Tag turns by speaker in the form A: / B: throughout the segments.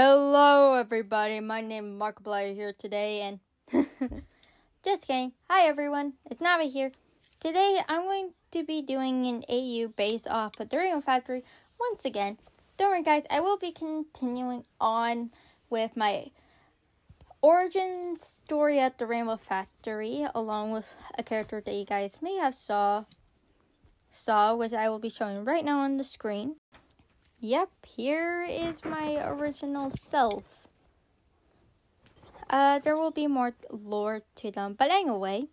A: Hello everybody, my name is Markiplier here today and just kidding. Hi everyone, it's Navi here. Today I'm going to be doing an AU based off of the Rainbow Factory once again. Don't worry guys, I will be continuing on with my origin story at the Rainbow Factory along with a character that you guys may have saw which I will be showing right now on the screen. Yep, here is my original self. There will be more lore to them, but anyway.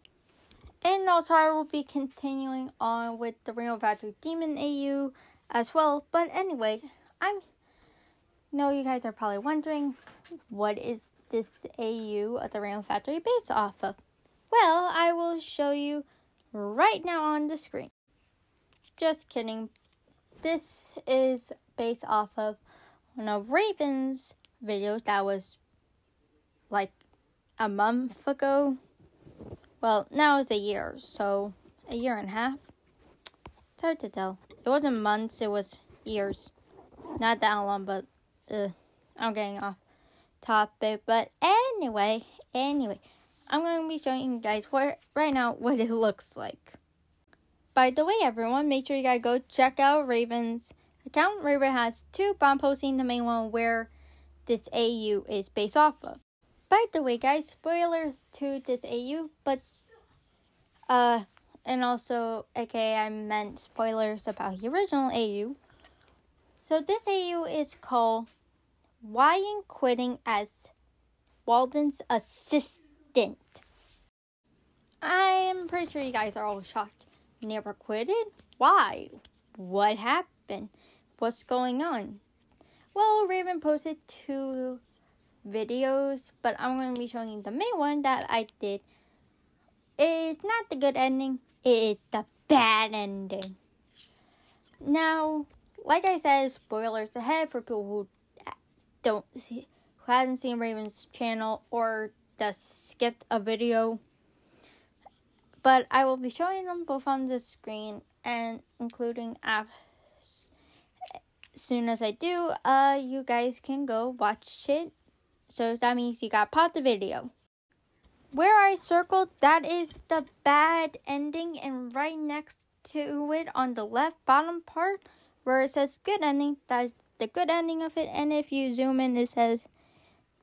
A: And also I will be continuing on with the Rainbow Factory Demon AU as well. But anyway, I know you guys are probably wondering, what is this AU of the Rainbow Factory based off of? Well, I will show you right now on the screen. Just kidding. This is based off of one of Raven's videos that was like a month ago. Well, now it's a year, so a year and a half. It's hard to tell. It wasn't months, it was years. Not that long, but I'm getting off topic. But anyway, I'm going to be showing you guys right now what it looks like. By the way, everyone, make sure you guys go check out Raven's account. Raven has two, but I'm posting the main one where this AU is based off of. By the way, guys, spoilers to this AU, but and also, aka I meant spoilers about the original AU. So this AU is called Why I'm Quitting as Walden's Assistant. I'm pretty sure you guys are all shocked. Never quitted? Why? What happened? What's going on? Well, Raven posted 2 videos, but I'm going to be showing you the main one that I did. It's not the good ending, it's the bad ending. Now, like I said, spoilers ahead for people who hasn't seen Raven's channel or just skipped a video. But I will be showing them both on the screen and including as soon as I do, you guys can go watch it. So that means you gotta pause the video. Where I circled, that is the bad ending, and right next to it on the left bottom part where it says good ending, that is the good ending of it. And if you zoom in, it says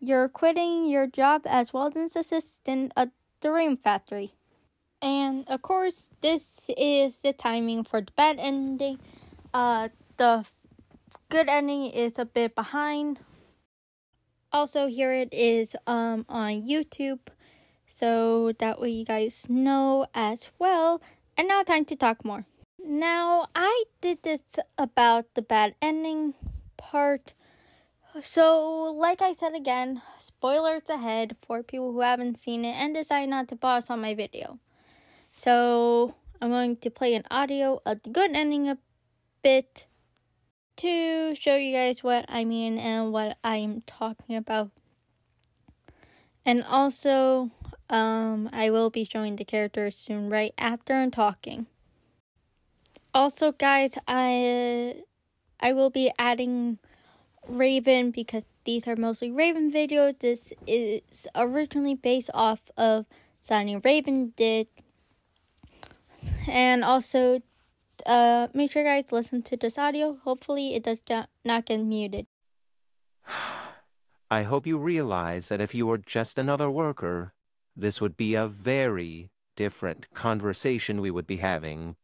A: you're quitting your job as Walden's assistant at the Rainbow Factory. And of course, this is the timing for the bad ending. The good ending is a bit behind. Also, here it is on YouTube, so that way you guys know as well. And now time to talk more. Now, I did this about the bad ending part. So, like I said again, spoilers ahead for people who haven't seen it and decide not to pause on my video. So, I'm going to play an audio of the good ending a bit to show you guys what I mean and what I'm talking about. And also, I will be showing the characters soon right after I'm talking. Also, guys, I will be adding Raven because these are mostly Raven videos. This is originally based off of something Raven did. And also, make sure you guys listen to this audio. Hopefully it does not get muted.
B: I hope you realize that if you were just another worker, this would be a very different conversation we would be having.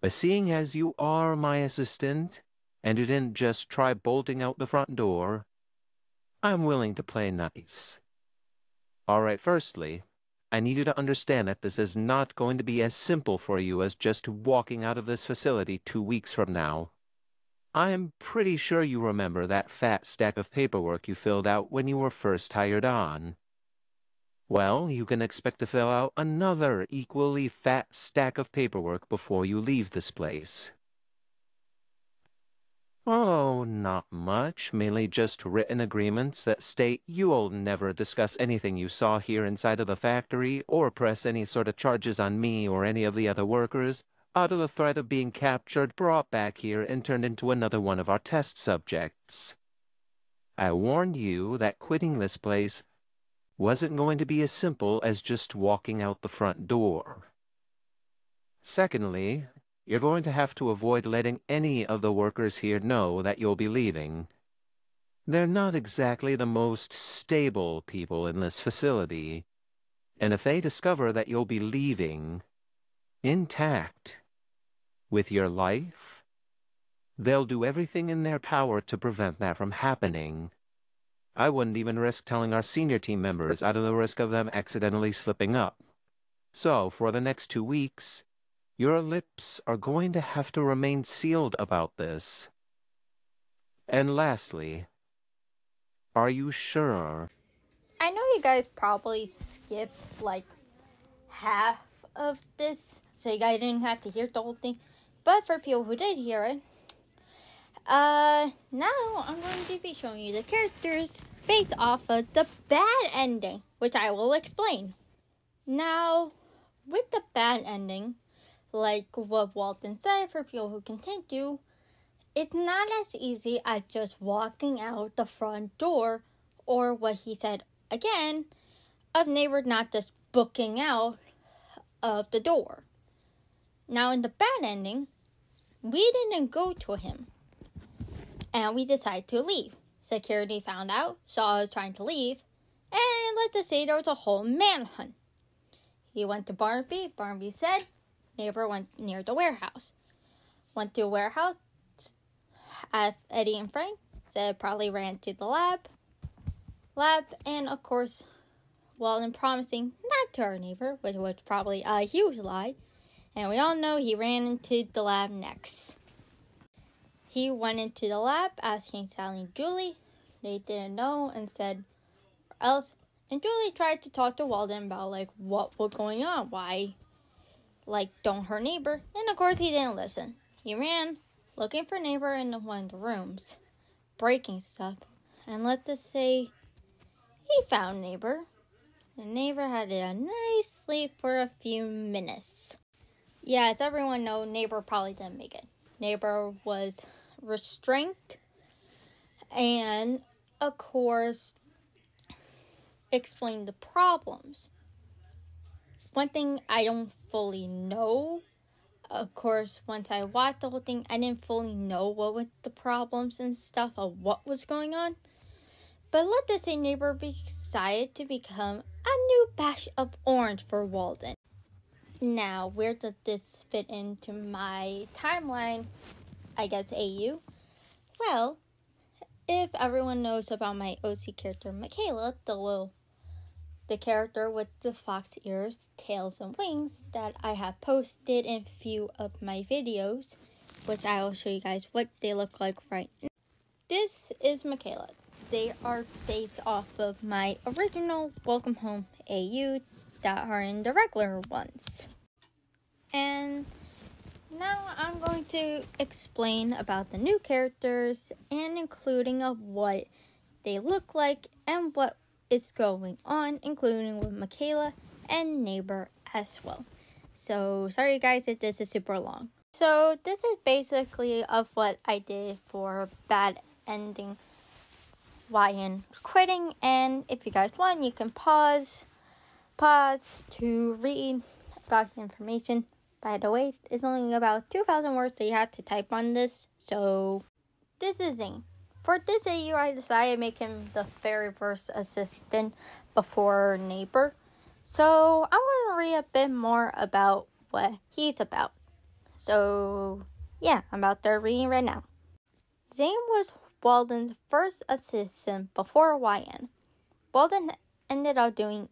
B: But seeing as you are my assistant, and you didn't just try bolting out the front door, I'm willing to play nice. Alright, firstly, I need you to understand that this is not going to be as simple for you as just walking out of this facility 2 weeks from now. I'm pretty sure you remember that fat stack of paperwork you filled out when you were first hired on. Well, you can expect to fill out another equally fat stack of paperwork before you leave this place. Oh, not much. Mainly just written agreements that state you'll never discuss anything you saw here inside of the factory or press any sort of charges on me or any of the other workers out of the threat of being captured, brought back here, and turned into another one of our test subjects. I warned you that quitting this place wasn't going to be as simple as just walking out the front door. Secondly, you're going to have to avoid letting any of the workers here know that you'll be leaving. They're not exactly the most stable people in this facility, and if they discover that you'll be leaving intact with your life, they'll do everything in their power to prevent that from happening. I wouldn't even risk telling our senior team members out of the risk of them accidentally slipping up. So, for the next 2 weeks, your lips are going to have to remain sealed about this. And lastly, are you sure?
A: I know you guys probably skipped like half of this, so you guys didn't have to hear the whole thing. But for people who did hear it, now I'm going to be showing you the characters based off of the bad ending, which I will explain. Now, with the bad ending, like what Walden said, for people who continue, it's not as easy as just walking out the front door, or what he said again, of neighbor not just booking out of the door. Now, in the bad ending, we didn't go to him, and we decided to leave. Security found out, saw us trying to leave, and let's just say there was a whole manhunt. He went to Barnaby. Barnaby said neighbor went near the warehouse. Went to the warehouse. As Eddie and Frank said, probably ran to the lab, and of course, Walden promising not to our neighbor, which was probably a huge lie. And we all know he ran into the lab next. He went into the lab asking Sally and Julie. They didn't know and said, or else. And Julie tried to talk to Walden about, like, what was going on. Why, like, don't hurt neighbor. And, of course, he didn't listen. He ran, looking for neighbor in one of the rooms, breaking stuff. And let's just say he found neighbor. And neighbor had a nice sleep for a few minutes. Yeah, as everyone knows, neighbor probably didn't make it. Neighbor was restrained. And, of course, explain the problems. One thing I don't fully know, of course, once I watched the whole thing, I didn't fully know what were the problems and stuff of what was going on. But let us say neighbor decided to become a new batch of orange for Walden. Now, where does this fit into my timeline, I guess, AU? Well, if everyone knows about my OC character, Michaela, the character with the fox ears, tails, and wings that I have posted in a few of my videos, which I will show you guys what they look like right now. This is Michaela. They are based off of my original Welcome Home AU that are in the regular ones. And now I'm going to explain about the new characters and including of what they look like and what is going on, including with Michaela and neighbor as well. So sorry guys if this is super long. So this is basically of what I did for bad ending YN quitting, and if you guys want you can pause to read about the information. By the way, it's only about 2,000 words that you have to type on this. So this is Zane. For this AU, I decided to make him the very first assistant before neighbor. So I'm going to read a bit more about what he's about. So yeah, I'm about to read right now. Zane was Walden's first assistant before YN. Walden ended up doing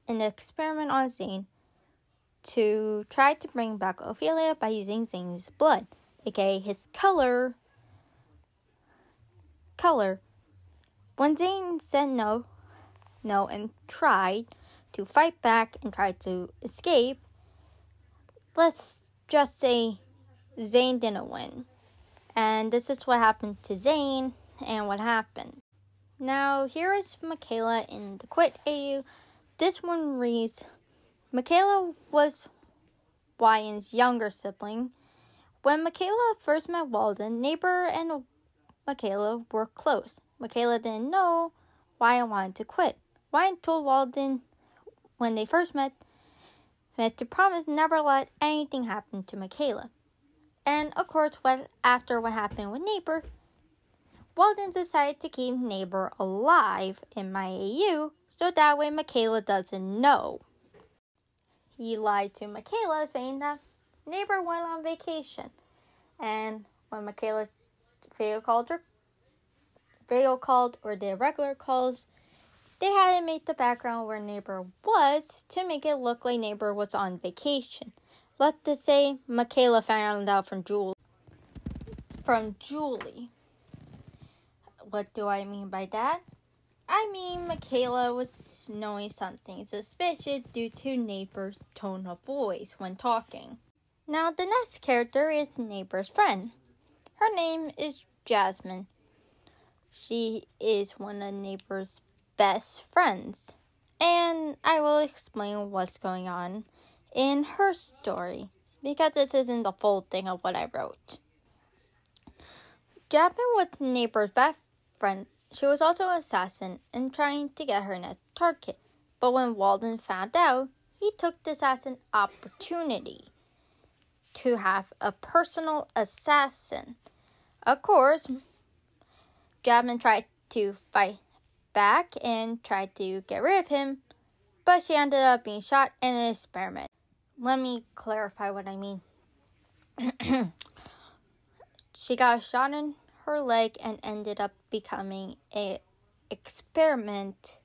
A: an experiment on Zane to try to bring back Ophelia by using Zane's blood, aka his color. When Zane said no, and tried to fight back and tried to escape, let's just say Zane didn't win. And this is what happened to Zane and what happened. Now, here is Michaela in the Quit AU. This one reads, Michaela was YN's younger sibling. When Michaela first met Walden, neighbor and Michaela were close. Michaela didn't know Ryan wanted to quit. Ryan told Walden when they first met to promise never let anything happen to Michaela. And of course, after what happened with Neighbor, Walden decided to keep Neighbor alive in my AU so that way Michaela doesn't know. He lied to Michaela saying that Neighbor went on vacation. And when Michaela video called or did regular calls, they hadn't made the background where Neighbor was to make it look like Neighbor was on vacation. Let's say Michaela found out from Julie. What do I mean by that? I mean Michaela was knowing something suspicious due to Neighbor's tone of voice when talking. Now the next character is Neighbor's friend. Her name is Jasmine. She is one of Neighbor's best friends. And I will explain what's going on in her story, because this isn't the full thing of what I wrote. Jasmine was Neighbor's best friend. She was also an assassin and trying to get her next target. But when Walden found out, he took this as an opportunity to have a personal assassin. Of course, Jasmine tried to fight back and tried to get rid of him, but she ended up being shot in an experiment. Let me clarify what I mean. She got shot in her leg and ended up becoming an experiment,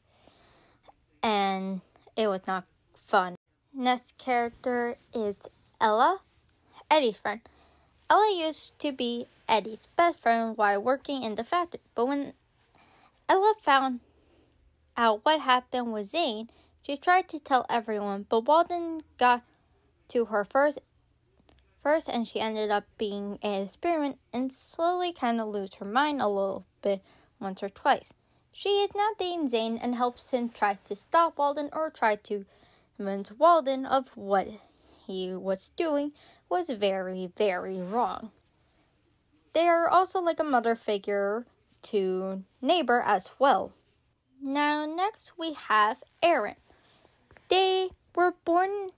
A: and it was not fun. Next character is Ella, Eddie's friend. Ella used to be Eddie's best friend while working in the factory, but when Ella found out what happened with Zane, she tried to tell everyone, but Walden got to her first and she ended up being an experiment and slowly kind of lose her mind a little bit once or twice. She is now dating Zane and helps him try to stop Walden or try to convince Walden of what he was doing was very, very wrong. They are also like a mother figure to Neighbor as well. Now next we have Aaron. They were born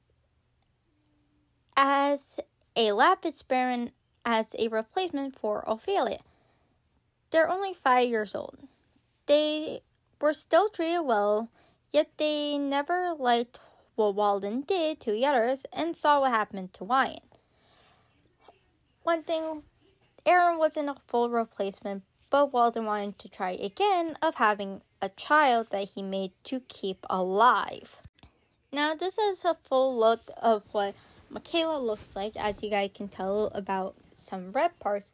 A: as a lab experiment as a replacement for Ophelia. They're only 5 years old. They were still treated well, yet they never liked what Walden did to the others and saw what happened to Ryan. One thing, Aaron wasn't a full replacement, but Walden wanted to try again of having a child that he made to keep alive. Now this is a full look of what Michaela looks like, as you guys can tell about some red parts.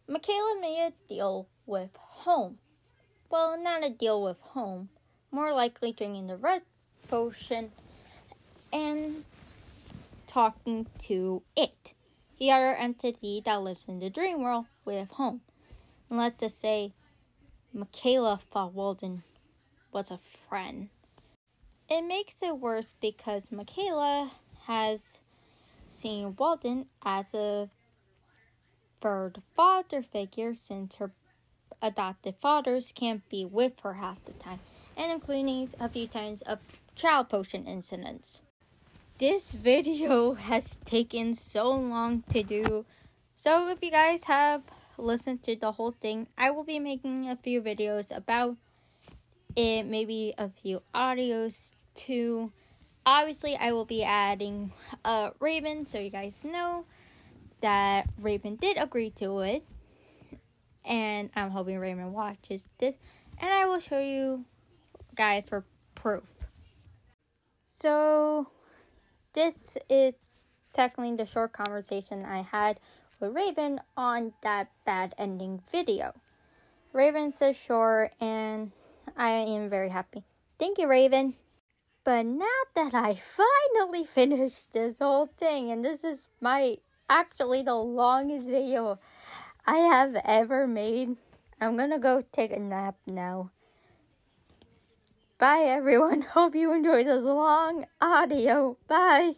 A: Michaela made a deal with Home. Well, not a deal with Home, more likely drinking the red potion and talking to it, the other entity that lives in the dream world with Home. And let's just say Michaela thought Walden was a friend. It makes it worse because Michaela has seen Walden as a third father figure since her adopted fathers can't be with her half the time, and including a few times of child potion incidents. This video has taken so long to do, so if you guys have listened to the whole thing, I will be making a few videos about it, maybe a few audios too. Obviously, I will be adding Raven, so you guys know that Raven did agree to it. And I'm hoping Raven watches this. And I will show you guys for proof. So, this is technically the short conversation I had with Raven on that bad ending video. Raven says sure, and I am very happy. Thank you, Raven. But now that I finally finished this whole thing, and this is actually the longest video I have ever made, I'm gonna go take a nap now. Bye everyone, hope you enjoyed this long audio. Bye.